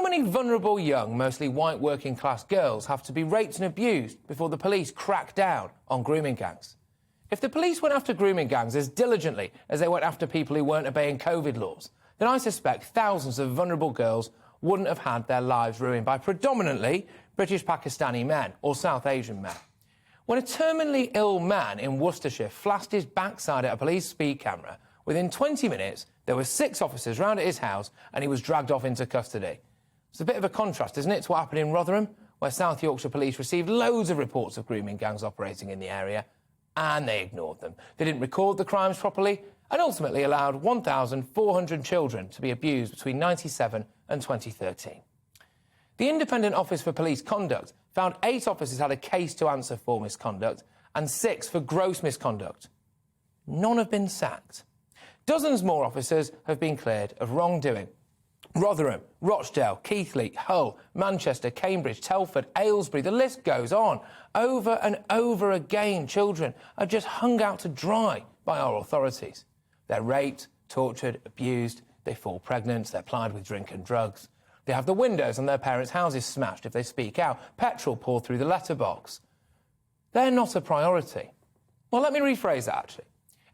many vulnerable young, mostly white working-class girls have to be raped and abused before the police crack down on grooming gangs? If the police went after grooming gangs as diligently as they went after people who weren't obeying COVID laws, then I suspect thousands of vulnerable girls wouldn't have had their lives ruined by predominantly British Pakistani men or South Asian men. When a terminally ill man in Worcestershire flashed his backside at a police speed camera, within 20 minutes there were 6 officers round at his house and he was dragged off into custody. It's a bit of a contrast, isn't it, to what happened in Rotherham, where South Yorkshire Police received loads of reports of grooming gangs operating in the area, and they ignored them. They didn't record the crimes properly and ultimately allowed 1,400 children to be abused between 1997 and 2013. The Independent Office for Police Conduct found 8 officers had a case to answer for misconduct and 6 for gross misconduct. None have been sacked. Dozens more officers have been cleared of wrongdoing. Rotherham, Rochdale, Keighley, Hull, Manchester, Cambridge, Telford, Aylesbury, the list goes on. Over and over again, children are just hung out to dry by our authorities. They're raped, tortured, abused, they fall pregnant, they're plied with drink and drugs. They have the windows on their parents' houses smashed if they speak out, petrol poured through the letterbox. They're not a priority. Well, let me rephrase that, actually.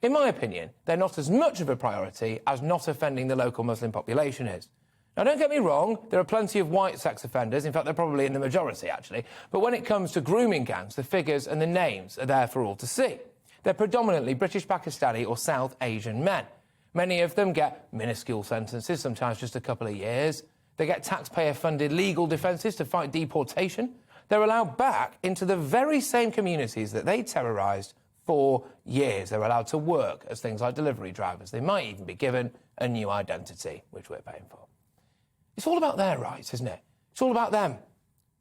In my opinion, they're not as much of a priority as not offending the local Muslim population is. Now, don't get me wrong, there are plenty of white sex offenders. In fact, they're probably in the majority, actually. But when it comes to grooming gangs, the figures and the names are there for all to see. They're predominantly British Pakistani or South Asian men. Many of them get minuscule sentences, sometimes just a couple of years. They get taxpayer-funded legal defences to fight deportation. They're allowed back into the very same communities that they terrorised for years. They're allowed to work as things like delivery drivers. They might even be given a new identity, which we're paying for. It's all about their rights, isn't it? It's all about them.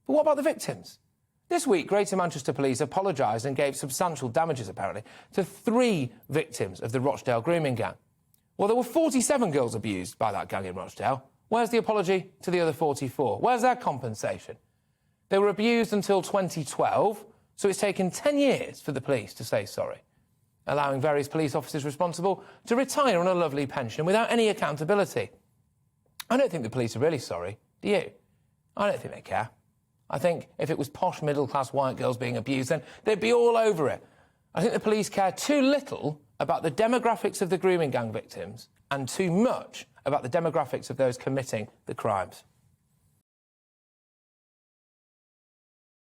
But what about the victims? This week, Greater Manchester Police apologised and gave substantial damages, apparently, to 3 victims of the Rochdale grooming gang. Well, there were 47 girls abused by that gang in Rochdale. Where's the apology to the other 44? Where's their compensation? They were abused until 2012, so it's taken 10 years for the police to say sorry, allowing various police officers responsible to retire on a lovely pension without any accountability. I don't think the police are really sorry, do you? I don't think they care. I think if it was posh middle-class white girls being abused, then they'd be all over it. I think the police care too little about the demographics of the grooming gang victims and too much about the demographics of those committing the crimes.